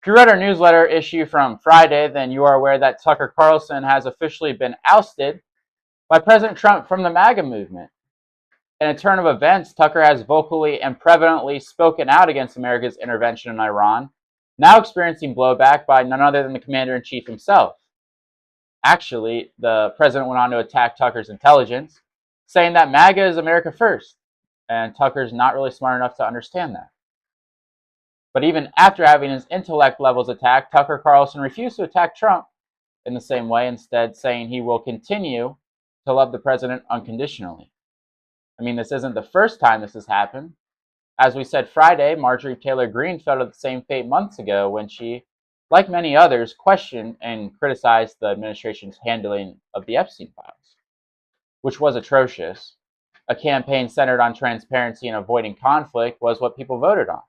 If you read our newsletter issue from Friday, then you are aware that Tucker Carlson has officially been ousted by President Trump from the MAGA movement. In a turn of events, Tucker has vocally and prevalently spoken out against America's intervention in Iran, now experiencing blowback by none other than the commander-in-chief himself. Actually, the president went on to attack Tucker's intelligence, saying that MAGA is America first, and Tucker's not really smart enough to understand that. But even after having his intellect levels attacked, Tucker Carlson refused to attack Trump in the same way, instead saying he will continue to love the president unconditionally. I mean, this isn't the first time this has happened. As we said Friday, Marjorie Taylor Greene fell to the same fate months ago when she, like many others, questioned and criticized the administration's handling of the Epstein files, which was atrocious. A campaign centered on transparency and avoiding conflict was what people voted on.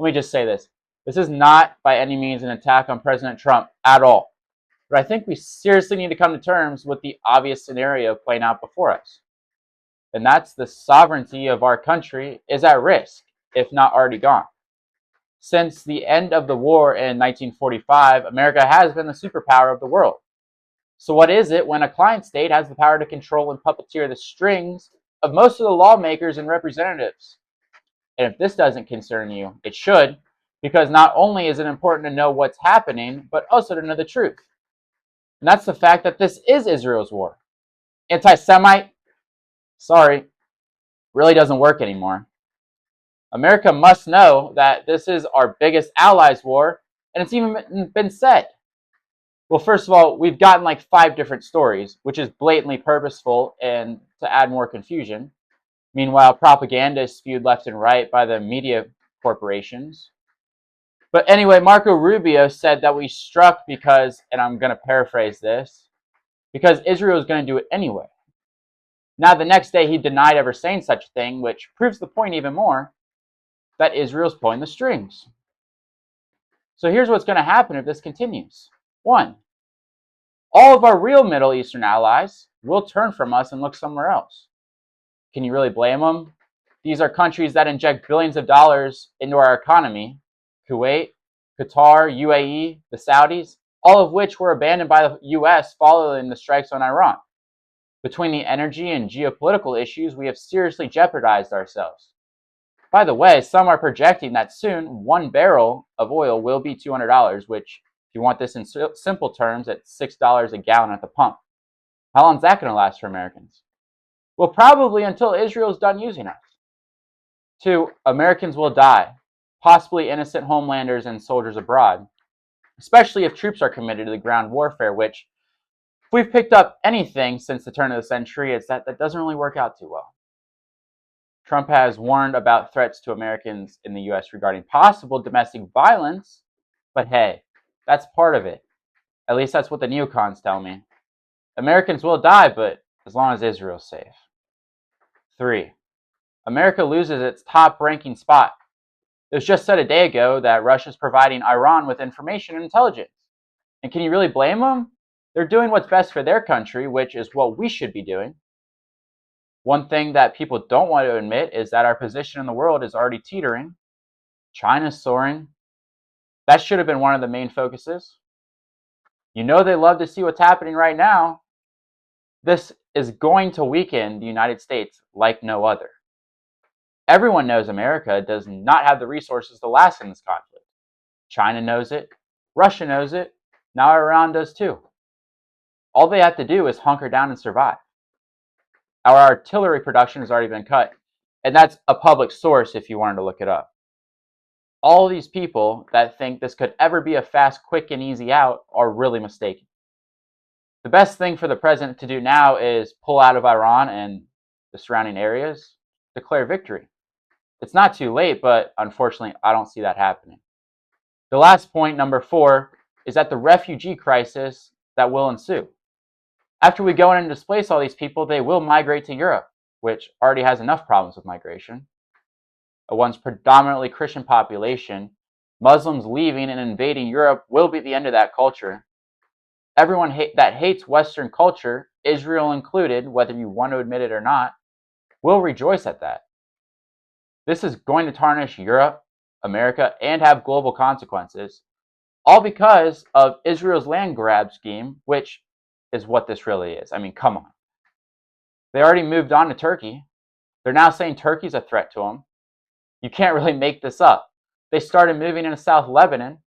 Let me just say this. This is not by any means an attack on President Trump at all. But I think we seriously need to come to terms with the obvious scenario playing out before us. And that's the sovereignty of our country is at risk, if not already gone. Since the end of the war in 1945, America has been the superpower of the world. So what is it when a client state has the power to control and puppeteer the strings of most of the lawmakers and representatives? And if this doesn't concern you, it should, because not only is it important to know what's happening, but also to know the truth. And that's the fact that this is Israel's war. Anti-Semite, sorry, really doesn't work anymore. America must know that this is our biggest allies' war, and it's even been said. Well, first of all, we've gotten like 5 different stories, which is blatantly purposeful and to add more confusion. Meanwhile, propaganda is spewed left and right by the media corporations. But anyway, Marco Rubio said that we struck because, and I'm going to paraphrase this, because Israel is going to do it anyway. Now, the next day, he denied ever saying such a thing, which proves the point even more, that Israel's pulling the strings. So here's what's going to happen if this continues. 1, all of our real Middle Eastern allies will turn from us and look somewhere else. Can you really blame them? These are countries that inject billions of dollars into our economy. Kuwait, Qatar, UAE, the Saudis, all of which were abandoned by the US following the strikes on Iran. Between the energy and geopolitical issues, we have seriously jeopardized ourselves. By the way, some are projecting that soon 1 barrel of oil will be $200, which, if you want this in simple terms, it's $6 a gallon at the pump. How long is that going to last for Americans? Well, probably until Israel's done using us. 2, Americans will die, possibly innocent homelanders and soldiers abroad, especially if troops are committed to the ground warfare, which, if we've picked up anything since the turn of the century, it's that doesn't really work out too well. Trump has warned about threats to Americans in the U.S. regarding possible domestic violence, but hey, that's part of it. At least that's what the neocons tell me. Americans will die, but as long as Israel's safe. 3, America loses its top-ranking spot. It was just said a day ago that Russia's providing Iran with information and intelligence. And can you really blame them? They're doing what's best for their country, which is what we should be doing. One thing that people don't want to admit is that our position in the world is already teetering. China's soaring. That should have been one of the main focuses. You know they love to see what's happening right now. This is going to weaken the United States like no other. Everyone knows America does not have the resources to last in this conflict. China knows it. Russia knows it. Now Iran does too. All they have to do is hunker down and survive. Our artillery production has already been cut, and that's a public source if you wanted to look it up. All these people that think this could ever be a fast, quick, and easy out are really mistaken. The best thing for the president to do now is pull out of Iran and the surrounding areas, declare victory. It's not too late, but unfortunately, I don't see that happening. The last point, number 4, is that the refugee crisis that will ensue. After we go in and displace all these people, they will migrate to Europe, which already has enough problems with migration. A once predominantly Christian population, Muslims leaving and invading Europe will be the end of that culture. Everyone that hates Western culture, Israel included, whether you want to admit it or not, will rejoice at that. This is going to tarnish Europe, America and have global consequences, all because of Israel's land grab scheme, which is what this really is. I mean, come on. They already moved on to Turkey. They're now saying Turkey's a threat to them. You can't really make this up. They started moving into South Lebanon.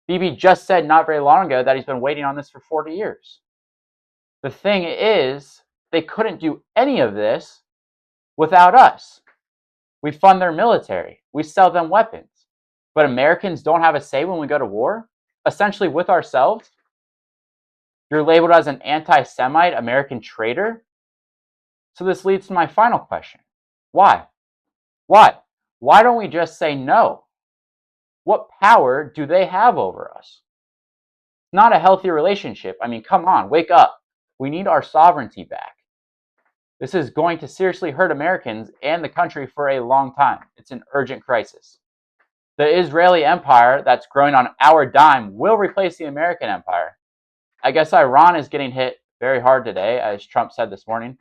Bibi just said not very long ago that he's been waiting on this for 40 years. The thing is, they couldn't do any of this without us. We fund their military. We sell them weapons. But Americans don't have a say when we go to war, essentially with ourselves. You're labeled as an anti-Semite, American traitor. So this leads to my final question. Why? Why? Why don't we just say no? What power do they have over us? It's not a healthy relationship. I mean, come on, wake up. We need our sovereignty back. This is going to seriously hurt Americans and the country for a long time. It's an urgent crisis. The Israeli empire that's growing on our dime will replace the American empire. I guess Iran is getting hit very hard today, as Trump said this morning.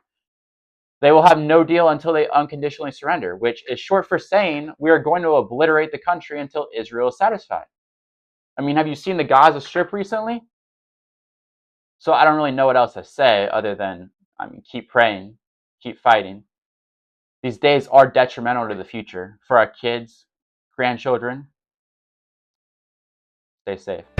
They will have no deal until they unconditionally surrender, which is short for saying we are going to obliterate the country until Israel is satisfied. I mean, have you seen the Gaza Strip recently? So I don't really know what else to say other than, keep praying, keep fighting. These days are detrimental to the future for our kids, grandchildren. Stay safe.